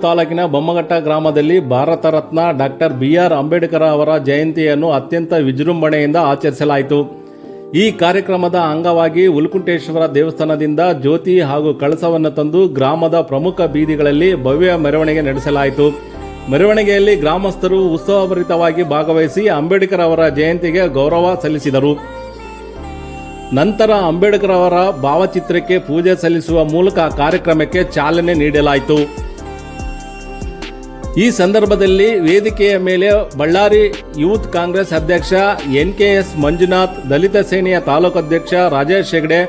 ತಾಲೂಕಿನ ಬೊಮ್ಮಘಟ್ಟ ಗ್ರಾಮದಲ್ಲಿ Bharat Ratna doctor B R. Ambedkar ಅವರ ಜಯಂತಿಯನ್ನು ಅತ್ಯಂತ ವಿಜೃಂಭಣೆಯಿಂದ ಆಚರಿಸಲಾಯಿತು. ಈ ಕಾರ್ಯಕ್ರಮದ ಅಂಗವಾಗಿ ಹುಲ್ಕುಂಟೇಶ್ವರ ದೇವಸ್ಥಾನದಿಂದ ಜ್ಯೋತಿ ಹಾಗೂ ಕಳಸವನ್ನು ತಂದು ಗ್ರಾಮದ ಪ್ರಮುಖ ಬೀದಿಗಳಲ್ಲಿ ಭವ್ಯ ಮೆರವಣಿಗೆ ನಡೆಸಲಾಯಿತು. ಮೆರವಣಿಗೆಯಲ್ಲಿ ಗ್ರಾಮಸ್ಥರು ಉತ್ಸವಭರಿತವಾಗಿ ಭಾಗವಹಿಸಿ ಅಂಬೇಡ್ಕರ್ ಅವರ ಜಯಂತಿಗೆ ಗೌರವ ಸಲ್ಲಿಸಿದರು. ನಂತರ ಅಂಬೇಡ್ಕರ್ ಅವರ ಭಾವಚಿತ್ರಕ್ಕೆ ಪೂಜೆ ಸಲ್ಲಿಸುವ ಮೂಲಕ ಕಾರ್ಯಕ್ರಮಕ್ಕೆ ಚಾಲನೆ ನೀಡಲಾಯಿತು. ಈ ಸಂದರ್ಭದಲ್ಲಿ ವೇದಿಕೆಯ ಮೇಲೆ ಬಳ್ಳಾರಿ ಯೂತ್ ಕಾಂಗ್ರೆಸ್ ಅಧ್ಯಕ್ಷ ಎನ್.ಕೆ.ಎಸ್. ಮಂಜುನಾಥ್, ದಲಿತ ಸೇನೆಯ ತಾಲೂಕು ಅಧ್ಯಕ್ಷ ರಾಜೇಶ್ ಹೆಗಡೆ,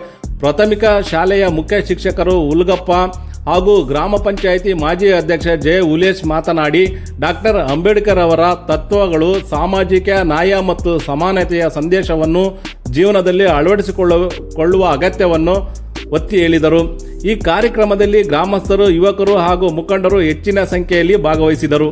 ಪ್ರಾಥಮಿಕ ಶಾಲೆಯ ಮುಖ್ಯ ಶಿಕ್ಷಕರು ಹುಲ್ಗಪ್ಪ ಹಾಗೂ ಗ್ರಾಮ ಪಂಚಾಯಿತಿ ಮಾಜಿ ಅಧ್ಯಕ್ಷ ಜೆ. ಉಲೇಶ್ ಮಾತನಾಡಿ, ಡಾಕ್ಟರ್ ಅಂಬೇಡ್ಕರ್ ಅವರ ತತ್ವಗಳು ಸಾಮಾಜಿಕ ನ್ಯಾಯ ಮತ್ತು ಸಮಾನತೆಯ ಸಂದೇಶವನ್ನು ಜೀವನದಲ್ಲಿ ಅಳವಡಿಸಿಕೊಳ್ಳುವ ಅಗತ್ಯವನ್ನು ಒತ್ತಿ ಹೇಳಿದರು. ಈ ಕಾರ್ಯಕ್ರಮದಲ್ಲಿ ಗ್ರಾಮಸ್ಥರು, ಯುವಕರು ಹಾಗೂ ಮುಖಂಡರು ಹೆಚ್ಚಿನ ಸಂಖ್ಯೆಯಲ್ಲಿ ಭಾಗವಹಿಸಿದರು.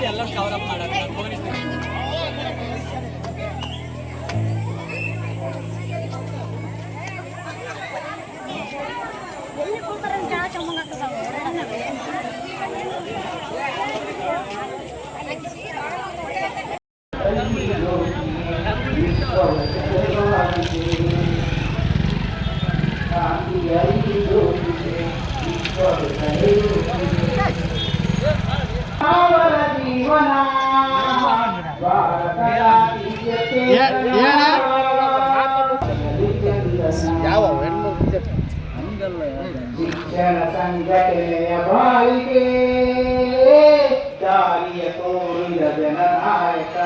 ಎಲ್ಲ ಕವರ್ ಅಪ್ ಮಾಡೋದು ಶಿಕ್ಷಣ ಸಂಘಟನೆಯ ಬಾಳಿಗೆ ದಾರಿಯ ತೋರಿದ ಜನನಾಯಕ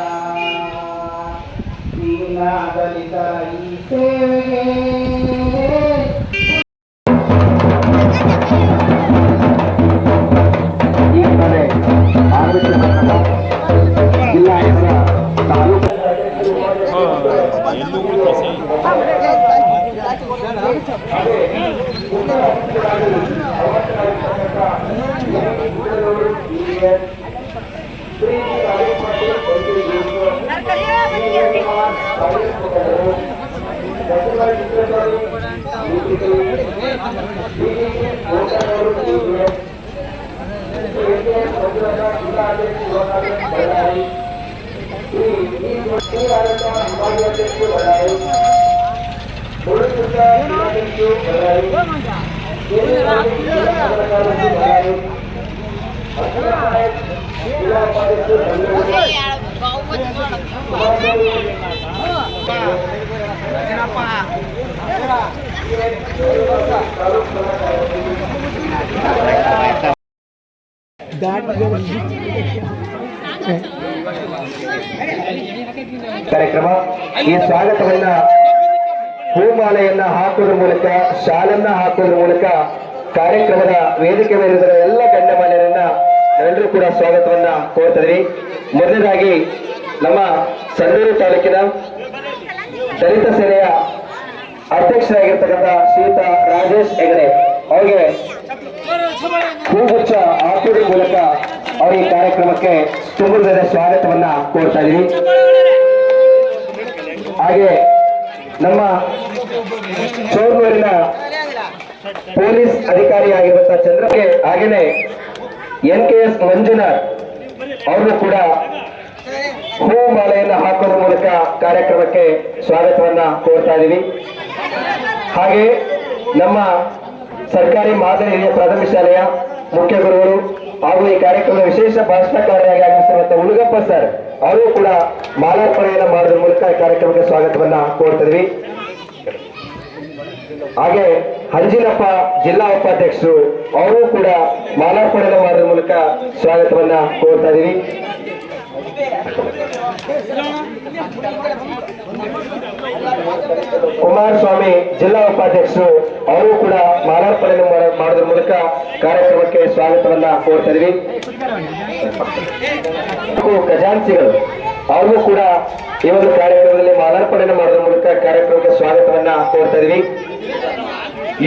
ದೀನ ದಲಿತರ ಈ ಸೇವೆಗೆ ಕಾರ್ಯಕ್ರಮ ಈ ಸ್ವಾಗತವನ್ನ ಹೂಮಾಲೆಯನ್ನ ಹಾಕುವುದರ ಮೂಲಕ ಶಾಲನ್ನ ಹಾಕುವುದರ ಮೂಲಕ ಕಾರ್ಯಕ್ರಮದ ವೇದಿಕೆ ಮೇಲಿರುವ ಎಲ್ಲ ಗಣ್ಯಮಾನ್ಯರನ್ನ ನಾವೆಲ್ಲರೂ ಕೂಡ ಸ್ವಾಗತವನ್ನ ಕೋರ್ತಿದ್ವಿ. ಮೊದಲನೇದಾಗಿ ನಮ್ಮ ಸಂಡೂರು ತಾಲೂಕಿನ ದಲಿತ ಸೇನೆಯ ಅಧ್ಯಕ್ಷರಾಗಿರ್ತಕ್ಕಂಥ ಶ್ರೀಯುತ ರಾಜೇಶ್ ಹೆಗಡೆ ಅವರಿಗೆ ಹೂಗುಚ್ಛ ಹಾಕುವುದರ ಮೂಲಕ ಅವರು ಈ ಕಾರ್ಯಕ್ರಮಕ್ಕೆ ತುಂಬುವುದರ ಸ್ವಾಗತವನ್ನ ಕೋರ್ತಾ ಇದೀವಿ. ಹಾಗೆ ನಮ್ಮ ಚೌರ್ನೂರಿನ ಪೊಲೀಸ್ ಅಧಿಕಾರಿಯಾಗಿರುವಂತಹ ಚಂದ್ರಕ್ಕೆ ಹಾಗೇನೆ NKS ಮಂಜುನಾಥ್ ಅವರು ಕೂಡ ಹೂ ಮಾಲೆಯನ್ನು ಹಾಕೋದ್ರ ಮೂಲಕ ಕಾರ್ಯಕ್ರಮಕ್ಕೆ ಸ್ವಾಗತವನ್ನ ಕೋರ್ತಾ ಇದೀವಿ. ಹಾಗೆ ನಮ್ಮ ಸರ್ಕಾರಿ ಮಾದರಿ ಹಿರಿಯ ಪ್ರಾಥಮಿಕ ಶಾಲೆಯ ಮುಖ್ಯ ಗುರುಗಳು ಹಾಗೂ ಈ ಕಾರ್ಯಕ್ರಮದ ವಿಶೇಷ ಭಾಷಣಕಾರರಾಗಿ ಆಗಮಿಸಿರುವಂತಹ ಉಳುಗಪ್ಪ ಸರ್ ಅವರು ಕೂಡ ಮಾಲಾರ್ಪಣೆಯನ್ನು ಮಾಡೋದ್ರ ಮೂಲಕ ಈ ಕಾರ್ಯಕ್ರಮಕ್ಕೆ ಸ್ವಾಗತವನ್ನ ಕೋರ್ತಿದ್ವಿ. ಹಾಗೆ ಹಂಜಿನಪ್ಪ ಜಿಲ್ಲಾ ಉಪಾಧ್ಯಕ್ಷರು ಅವರು ಕೂಡ ಮಾಲಾರ್ಪಣೆಯನ್ನು ಮಾಡೋದ್ರ ಮೂಲಕ ಸ್ವಾಗತವನ್ನ ಕೋರ್ತಾ ಇದೀವಿ. ಕುಮಾರಸ್ವಾಮಿ ಜಿಲ್ಲಾ ಉಪಾಧ್ಯಕ್ಷರು ಅವರು ಕೂಡ ಮಾಲಾರ್ಪಣೆಯನ್ನು ಮಾಡೋದ್ರ ಮೂಲಕ ಕಾರ್ಯಕ್ರಮಕ್ಕೆ ಸ್ವಾಗತವನ್ನ ಕೋರ್ತಾ ಇದೀವಿ. ಖಜಾನ್ಸಿಗಳು ಅವರು ಕೂಡ ಈ ಒಂದು ಕಾರ್ಯಕ್ರಮದಲ್ಲಿ ಮಾಲಾರ್ಪಣೆಯನ್ನು ಮಾಡೋದ್ರ ಮೂಲಕ ಕಾರ್ಯಕ್ರಮಕ್ಕೆ ಸ್ವಾಗತವನ್ನ ಕೋರ್ತಾ ಇದೀವಿ.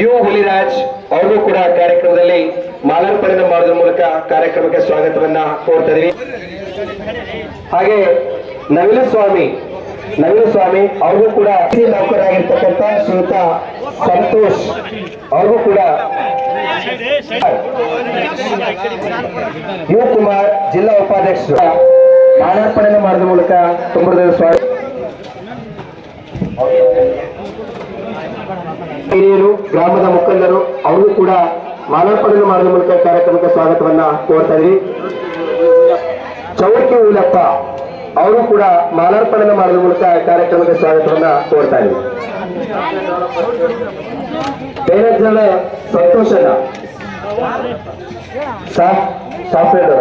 ಯು ಹುಲಿರಾಜ್ ಅವರು ಕೂಡ ಕಾರ್ಯಕ್ರಮದಲ್ಲಿ ಮಾಲಾರ್ಪಣೆಯನ್ನು ಮಾಡೋದ್ರ ಮೂಲಕ ಕಾರ್ಯಕ್ರಮಕ್ಕೆ ಸ್ವಾಗತವನ್ನ ಕೋರ್ತಾ ಇದೀವಿ. ಹಾಗೆ ನವಿಲು ಸ್ವಾಮಿ ಅವರು ಕೂಡ ನೌಕರಾಗಿರ್ತಕ್ಕಂಥ ಶ್ರೀಯುತ ಸಂತೋಷ್ ಅವರು ಕೂಡ ಯು ಕುಮಾರ್ ಜಿಲ್ಲಾ ಉಪಾಧ್ಯಕ್ಷರು ಮಾಲಾರ್ಪಣೆಯನ್ನು ಮಾಡೋದ್ರ ಮೂಲಕ ತುಂಬುವುದರ ಸ್ವಾಗತ. ಹಿರಿಯರು ಗ್ರಾಮದ ಮುಖಂಡರು ಅವರು ಕೂಡ ಮಾಲಾರ್ಪಣೆಯನ್ನು ಮಾಡೋದ್ರ ಮೂಲಕ ಕಾರ್ಯಕ್ರಮಕ್ಕೆ ಸ್ವಾಗತವನ್ನ ಕೋರ್ತಾ ಇದೀವಿ. ಚೌಡಕಿ ಊಲಪ್ಪ ಅವರು ಕೂಡ ಮಾಲಾರ್ಪಣೆಯನ್ನು ಮಾಡೋದ್ರ ಮೂಲಕ ಕಾರ್ಯಕ್ರಮಕ್ಕೆ ಸ್ವಾಗತವನ್ನ ಕೋರ್ತಾ ಇದೀವಿ. ಬೇರೆಜನ ಸಂತೋಷನ ಸಾಫ್ಟ್ವೇರ್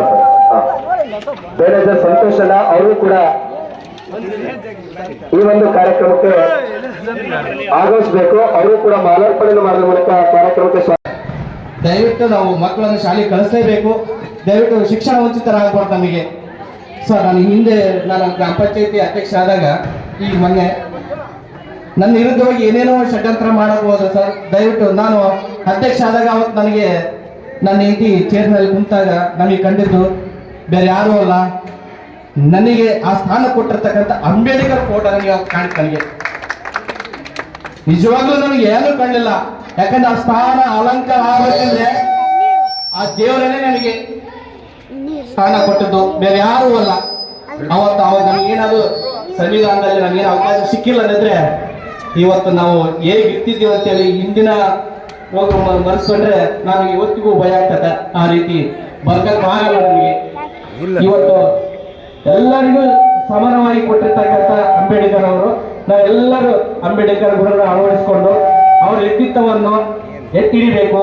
ಬೇರೆಜನ ಸಂತೋಷನ ಅವರು ಕೂಡ ಈ ಒಂದು ಕಾರ್ಯಕ್ರಮಕ್ಕೆ ಆಗಮಿಸಬೇಕು. ಅವರು ಕೂಡ ಮಾಲಾರ್ಪಣೆಯನ್ನು ಮಾಡೋದ್ರ ಮೂಲಕ ಕಾರ್ಯಕ್ರಮಕ್ಕೆ ದಯವಿಟ್ಟು ನಾವು ಮಕ್ಕಳನ್ನು ಶಾಲೆಗೆ ಕಳಿಸಲೇಬೇಕು. ದಯವಿಟ್ಟು ಶಿಕ್ಷಣ ವಂಚಿತರಾಗಬಾರ್ದು ನಮಗೆ. ಸರ್ ನಾನು ಹಿಂದೆ ನಾನು ಗ್ರಾಮ ಪಂಚಾಯತಿ ಅಧ್ಯಕ್ಷ ಆದಾಗ ಈಗ ಮೊನ್ನೆ ನನ್ನ ವಿರುದ್ಧವಾಗಿ ಏನೇನೋ ಷಡ್ಯಂತ್ರ ಮಾಡಬಹುದು ಸರ್. ದಯವಿಟ್ಟು ನಾನು ಅಧ್ಯಕ್ಷ ಆದಾಗ ಅವತ್ತು ನನಗೆ ನನ್ನ ಹೆಂಡತಿ ಚೇರ್ನಲ್ಲಿ ಕುಂತಾಗ ನನಗೆ ಕಂಡಿದ್ದು ಬೇರೆ ಯಾರೂ ಅಲ್ಲ, ನನಗೆ ಆ ಸ್ಥಾನ ಕೊಟ್ಟಿರ್ತಕ್ಕಂಥ ಅಂಬೇಡ್ಕರ್ ಫೋಟೋ ನನಗೆ ಕಾಣಿತು. ನನಗೆ ನಿಜವಾಗ್ಲೂ ನನಗೆ ಏನೂ ಕಾಣಲಿಲ್ಲ. ಯಾಕಂದ್ರೆ ಆ ಸ್ಥಾನ ಅಲಂಕಾರ ಆಗಬೇಕಂದ್ರೆ ಆ ದೇವರನ್ನೇ ನನಗೆ ಸ್ಥಾನ ಕೊಟ್ಟದ್ದು, ಬೇರೆ ಯಾರೂ ಅಲ್ಲ. ಅವಾಗ ನಮಗೇನಾದ್ರು ಸಂವಿಧಾನದಲ್ಲಿ ನಮಗೇನು ಅವಕಾಶ ಸಿಕ್ಕಿಲ್ಲ ಅಂದ್ರೆ ಇವತ್ತು ನಾವು ಹೇಗೆ ಇರ್ತಿದ್ದೀವಿ ಅಂತೇಳಿ ಹಿಂದಿನ ಹೋಗಿ ಮರೆಸ್ಕೊಂಡ್ರೆ ನನಗೆ ಇವತ್ತಿಗೂ ಭಯ ಆಗ್ತದೆ. ಆ ರೀತಿ ಬರ್ಕಕ್ಕೆ ಆಗಲ್ಲ ನನಗೆ. ಇವತ್ತು ಎಲ್ಲರಿಗೂ ಸಮಾನವಾಗಿ ಕೊಟ್ಟಿರ್ತಕ್ಕಂಥ ಅಂಬೇಡ್ಕರ್ ಅವರು, ನಾವೆಲ್ಲರೂ ಅಂಬೇಡ್ಕರ್ ಗುಣಗಳನ್ನು ಅಳವಡಿಸಿಕೊಂಡು ಅವ್ರ ವ್ಯಕ್ತಿತ್ವವನ್ನು ಎತ್ತಿಡಿಬೇಕು.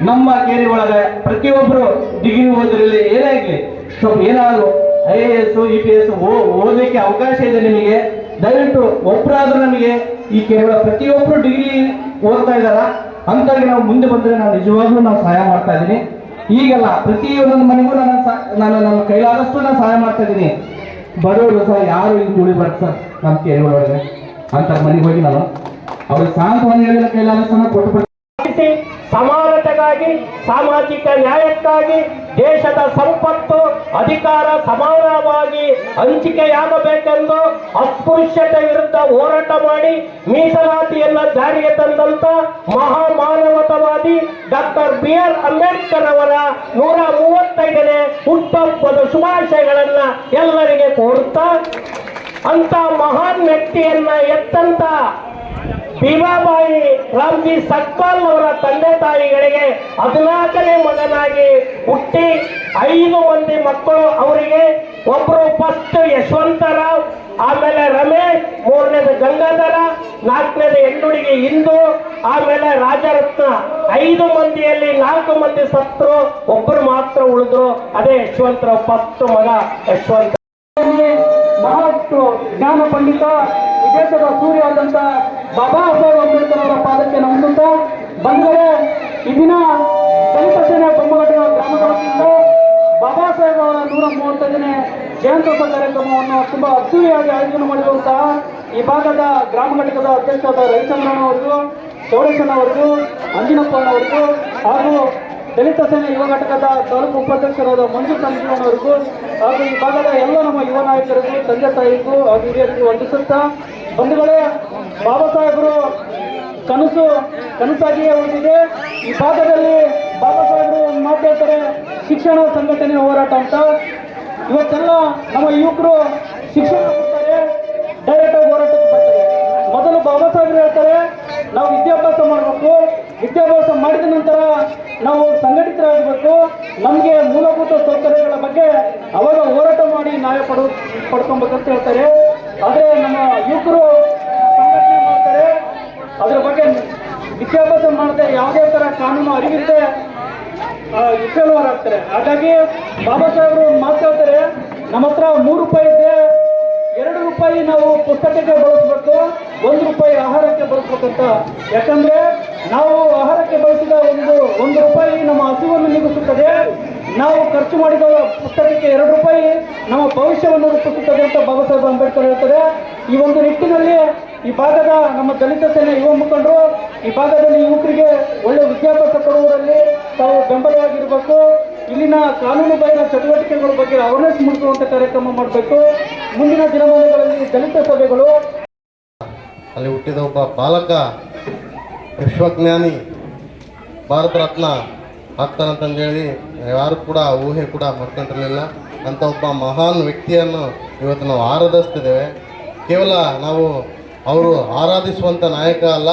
ನಮ್ಮ ಕೇರಿ ಒಳಗೆ ಪ್ರತಿಯೊಬ್ಬರು ಡಿಗ್ರಿ ಓದ್ರಲ್ಲಿ ಏನೇ ಆಗಲಿ ಸ್ವಲ್ಪ ಏನಾದ್ರು IAS EPS ಓದಲಿಕ್ಕೆ ಅವಕಾಶ ಇದೆ ನಿಮಗೆ. ದಯವಿಟ್ಟು ಒಬ್ಬರಾದ್ರೂ ನಮಗೆ ಈ ಕೇವಲ ಪ್ರತಿಯೊಬ್ಬರು ಡಿಗ್ರಿ ಓದ್ತಾ ಇದ್ದಾರ ಅಂತವ್ರಿಗೆ ನಾವು ಮುಂದೆ ಬಂದರೆ ನಾವು ನಿಜವಾಗ್ಲೂ ನಾವು ಸಹಾಯ ಮಾಡ್ತಾ ಇದ್ದೀನಿ. ಈಗಲ್ಲ ಪ್ರತಿಯೊಂದೊಂದು ಮನೆಗೂ ನನ್ನ ಕೈಲಾದಷ್ಟು ನಾನು ಸಹಾಯ ಮಾಡ್ತಾ ಇದ್ದೀನಿ. ಬಡವರು ಸಹ ಯಾರು ಈಗ ಉಳಿಬಾರ್ದು ಸರ್. ನಮ್ಮ ಕೇರಿ ಒಳಗೆ ಅಂತ ಮನೆಗೆ ಹೋಗಿ ನಾನು ಅವ್ರಿಗೆ ಸಾಂತ್ವನ ಹೇಳಿದ ಕೈಲಾದಷ್ಟು ಕೊಟ್ಟು ಸಮಾನತೆಗಾಗಿ, ಸಾಮಾಜಿಕ ನ್ಯಾಯಕ್ಕಾಗಿ, ದೇಶದ ಸಂಪತ್ತು ಅಧಿಕಾರ ಸಮಾನವಾಗಿ ಹಂಚಿಕೆಯಾಗಬೇಕೆಂದು ಅಸ್ಪೃಶ್ಯತೆ ವಿರುದ್ಧ ಹೋರಾಟ ಮಾಡಿ ಮೀಸಲಾತಿಯನ್ನ ಜಾರಿಗೆ ತಂದಂತ ಮಹಾಮಾನವತಾವಾದಿ ಡಾಕ್ಟರ್ BR ಅಂಬೇಡ್ಕರ್ ಅವರ 135ನೇ ಹುಟ್ಟುಹಬ್ಬದ ಶುಭಾಶಯಗಳನ್ನ ಎಲ್ಲರಿಗೆ ಕೋರುತ್ತಾ ಅಂತ ಮಹಾನ್ ವ್ಯಕ್ತಿಯನ್ನ ಎತ್ತಂತ ಭೀಮಾಬಾಯಿ ರಾಮ್ಜಿ ಸಕ್ಪಾಲ್ ಅವರ ತಂದೆ ತಾಯಿಗಳಿಗೆ 14ನೇ ಮಗನಾಗಿ ಹುಟ್ಟಿ 5 ಮಂದಿ ಮಕ್ಕಳು ಅವರಿಗೆ. ಒಬ್ಬರು ಫಸ್ಟ್ ಯಶವಂತರಾವ್, ಆಮೇಲೆ ರಮೇಶ್, 3ನೇದು ಗಂಗಾಧರ, 4ನೇದು ಹೆಣ್ಣುಡಿಗೆ ಇಂದು, ಆಮೇಲೆ ರಾಜರತ್ನ. 5 ಮಂದಿಯಲ್ಲಿ 4 ಮಂದಿ ಸತ್ರು, ಒಬ್ಬರು ಮಾತ್ರ ಉಳಿದ್ರು. ಅದೇ ಯಶವಂತರಾವ್ ಫಸ್ಟ್ ಮಗ ಯಶವಂತ. ಮಹಾತ್ಮ ಜ್ಞಾನ ಪಂಡಿತ, ಈ ದೇಶದ ಸೂರ್ಯವಾದಂತ ಬಾಬಾ ಸಾಹೇಬ್ ಅಂಬೇಡ್ಕರ್ ಅವರ ಪಾದಕ್ಕೆ ನಮಸ್ಕರಿಸುತ್ತಾ ಬಂದರೆ ಈ ದಿನ ದಲಿತ ಸೇನೆ ಬೊಮ್ಮಘಟ್ಟದ ಗ್ರಾಮದ ವತಿಯಿಂದ ಬಾಬಾ ಸಾಹೇಬ್ ಅವರ 135ನೇ ಜಯಂತ್ಯೋತ್ಸವ ಕಾರ್ಯಕ್ರಮವನ್ನು ತುಂಬಾ ಅದ್ದೂರಿಯಾಗಿ ಆಯೋಜನೆ ಮಾಡಿರುವಂತಹ ಈ ಭಾಗದ ಗ್ರಾಮ ಘಟಕದ ಅಧ್ಯಕ್ಷರಾದ ರವಿಚಂದ್ರನ್ ಅವರಿಗೂ, ಚೌಡೇಶನ್ ಅವರಿಗೂ, ಅಂಜಿನಪ್ಪನವರಿಗೂ ಹಾಗೂ ದಲಿತ ಸೇನೆ ಯುವ ಘಟಕದ ತಾಲೂಕು ಉಪಾಧ್ಯಕ್ಷರಾದ ಮಂಜು ಸಂಜೀವನ್ ಅವರಿಗೂ ಹಾಗೂ ಈ ಭಾಗದ ಎಲ್ಲ ನಮ್ಮ ಯುವ ನಾಯಕರಿಗೂ, ತಂದೆ ತಾಯಿಗೂ ಹಾಗೂ ಹಿರಿಯರಿಗೂ ವಂದಿಸುತ್ತಾ, ಬಂಧುಗಳೇ, ಬಾಬಾ ಸಾಹೇಬರು ಕನಸಾಗಿಯೇ ಉಳಿದಿದೆ. ಈ ಭಾಗದಲ್ಲಿ ಬಾಬಾ ಸಾಹೇಬರು ಒಂದು ಮಾತು ಹೇಳ್ತಾರೆ, ಶಿಕ್ಷಣ ಸಂಘಟನೆ ಹೋರಾಟ ಅಂತ. ಇವತ್ತೆಲ್ಲ ನಮ್ಮ ಯುವಕರು ಶಿಕ್ಷಣ ಕೊಡ್ತಾರೆ, ಡೈರೆಕ್ಟ್ ಆಗಿ ಹೋರಾಟಕ್ಕೆ ಬರ್ತಾರೆ. ಮೊದಲು ಬಾಬಾ ಸಾಹೇಬರು ಹೇಳ್ತಾರೆ, ನಾವು ವಿದ್ಯಾಭ್ಯಾಸ ಮಾಡಬೇಕು, ವಿದ್ಯಾಭ್ಯಾಸ ಮಾಡಿದ ನಂತರ ನಾವು ಸಂಘಟಿತರಾಗಬೇಕು, ನಮಗೆ ಮೂಲಭೂತ ಸೌಕರ್ಯಗಳ ಬಗ್ಗೆ ಅವಾಗ ಹೋರಾಟ ಮಾಡಿ ನ್ಯಾಯ ಪಡ್ಕೊಬೇಕಂತ ಹೇಳ್ತಾರೆ. ಆದರೆ ನಮ್ಮ ಯುವಕರು ಸಂಘಟನೆ ಮಾಡ್ತಾರೆ, ಅದರ ಬಗ್ಗೆ ವಿದ್ಯಾಭ್ಯಾಸ ಮಾಡದೆ ಯಾವುದೇ ಥರ ಕಾನೂನು ಅರಿವಿಲ್ಲದೆ ವಿಫಲರಾಗ್ತಾರೆ. ಹಾಗಾಗಿ ಬಾಬಾ ಸಾಹೇಬರು ಮಾತಾಡ್ತಾರೆ, ನಮ್ಮ ಹತ್ರ 3 ರೂಪಾಯಿ ಇದೆ, 2 ರೂಪಾಯಿ ನಾವು ಪುಸ್ತಕಕ್ಕೆ ಬಳಸಬೇಕು, 1 ರೂಪಾಯಿ ಆಹಾರಕ್ಕೆ ಬಳಸ್ಬೇಕಂತ. ಯಾಕಂದ್ರೆ ನಾವು ಆಹಾರಕ್ಕೆ ಬಳಸಿದ ಒಂದು ರೂಪಾಯಿ ನಮ್ಮ ಹಸಿವನ್ನು ನೀಗಿಸುತ್ತದೆ, ನಾವು ಖರ್ಚು ಮಾಡಿದ ಪುಸ್ತಕಕ್ಕೆ 2 ರೂಪಾಯಿ ನಮ್ಮ ಭವಿಷ್ಯವನ್ನು ರೂಪಿಸುತ್ತದೆ ಅಂತ ಬಾಬಾ ಸಾಹೇಬ್ ಅಂಬೇಡ್ಕರ್ ಹೇಳ್ತಾರೆ. ಈ ಒಂದು ನಿಟ್ಟಿನಲ್ಲಿ ಈ ಭಾಗದ ನಮ್ಮ ದಲಿತ ಸೇನೆ ಯುವ ಮುಖಂಡರು ಈ ಭಾಗದಲ್ಲಿ ಯುವಕರಿಗೆ ಒಳ್ಳೆ ವಿದ್ಯಾಭ್ಯಾಸ ಕೊಡುವುದರಲ್ಲಿ ತಾವು ಬೆಂಬಲವಾಗಿರಬೇಕು. ಇಲ್ಲಿನ ಕಾನೂನು ಬಾಹಿರ ಚಟುವಟಿಕೆಗಳ ಬಗ್ಗೆ ಅವೇರ್ನೆಸ್ ಮೂಡಿಸುವಂತ ಕಾರ್ಯಕ್ರಮ ಮಾಡಬೇಕು. ಮುಂದಿನ ದಿನಮಾನಗಳಲ್ಲಿ ದಲಿತ ಸಭೆಗಳು. ಅಲ್ಲಿ ಹುಟ್ಟಿದ ಒಬ್ಬ ಬಾಲಕ ವಿಶ್ವಜ್ಞಾನಿ, ಭಾರತ ರತ್ನ ಆಗ್ತಾನಂತಂದೇಳಿ ಯಾರು ಕೂಡ ಊಹೆ ಕೂಡ ಮಾಡ್ಕೊಂಡಿರಲಿಲ್ಲ. ಅಂಥ ಒಬ್ಬ ಮಹಾನ್ ವ್ಯಕ್ತಿಯನ್ನು ಇವತ್ತು ನಾವು ಆರಾಧಿಸ್ತಿದ್ದೇವೆ. ಕೇವಲ ನಾವು ಅವರು ಆರಾಧಿಸುವಂಥ ನಾಯಕ ಅಲ್ಲ,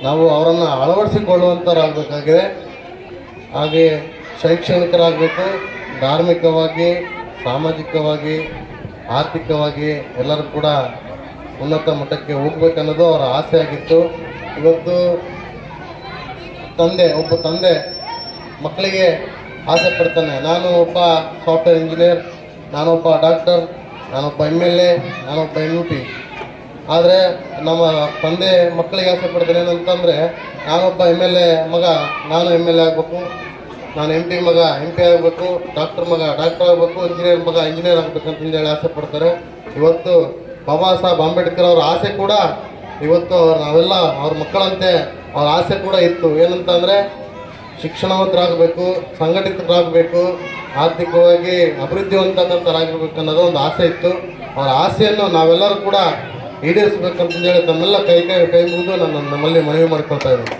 ನಾವು ಅವರನ್ನು ಅಳವಡಿಸಿಕೊಳ್ಳುವಂಥವರಾಗಬೇಕಾಗಿದೆ. ಹಾಗೆ ಶೈಕ್ಷಣಿಕರಾಗಬೇಕು, ಧಾರ್ಮಿಕವಾಗಿ, ಸಾಮಾಜಿಕವಾಗಿ, ಆರ್ಥಿಕವಾಗಿ ಎಲ್ಲರೂ ಕೂಡ ಉನ್ನತ ಮಟ್ಟಕ್ಕೆ ಹೋಗ್ಬೇಕನ್ನೋದು ಅವರ ಆಸೆ ಆಗಿತ್ತು. ಇವತ್ತು ಒಬ್ಬ ತಂದೆ ಮಕ್ಕಳಿಗೆ ಆಸೆ ಪಡ್ತಾನೆ, ನಾನು ಒಬ್ಬ ಸಾಫ್ಟ್ವೇರ್ ಇಂಜಿನಿಯರ್, ನಾನೊಬ್ಬ ಡಾಕ್ಟರ್, ನಾನೊಬ್ಬ MLA, ನಾನೊಬ್ಬ MP. ಆದರೆ ನಮ್ಮ ತಂದೆ ಮಕ್ಕಳಿಗೆ ಆಸೆ ಪಡ್ತಾನೆ ಏನಂತಂದರೆ, ನಾನೊಬ್ಬ MLA ಮಗ ನಾನು MLA ಆಗಬೇಕು, ನಾನು MP ಮಗ MP ಆಗಬೇಕು, ಡಾಕ್ಟರ್ ಮಗ ಡಾಕ್ಟರ್ ಆಗಬೇಕು, ಇಂಜಿನಿಯರ್ ಮಗ ಇಂಜಿನಿಯರ್ ಆಗಬೇಕಂತಂದೇಳಿ ಆಸೆ ಪಡ್ತಾರೆ. ಇವತ್ತು ಬಾಬಾ ಸಾಹೇಬ್ ಅಂಬೇಡ್ಕರ್ ಅವರ ಆಸೆ ಕೂಡ ಇವತ್ತು ನಾವೆಲ್ಲ ಅವ್ರ ಮಕ್ಕಳಂತೆ ಅವ್ರ ಆಸೆ ಕೂಡ ಇತ್ತು. ಏನಂತಂದರೆ ಶಿಕ್ಷಣವಂತರಾಗಬೇಕು, ಸಂಘಟಿತರಾಗಬೇಕು, ಆರ್ಥಿಕವಾಗಿ ಅಭಿವೃದ್ಧಿವಂತರಾಗಿರ್ಬೇಕು ಅನ್ನೋದು ಒಂದು ಆಸೆ ಇತ್ತು. ಅವರ ಆಸೆಯನ್ನು ನಾವೆಲ್ಲರೂ ಕೂಡ ಈಡೇರಿಸಬೇಕಂತಂದೇಳಿ ತಮ್ಮೆಲ್ಲ ಕೈ ಮುಗಿದು ನಾನು ನಮ್ಮಲ್ಲಿ ಮನವಿ ಮಾಡಿಕೊಳ್ತಾ ಇದ್ದೀನಿ.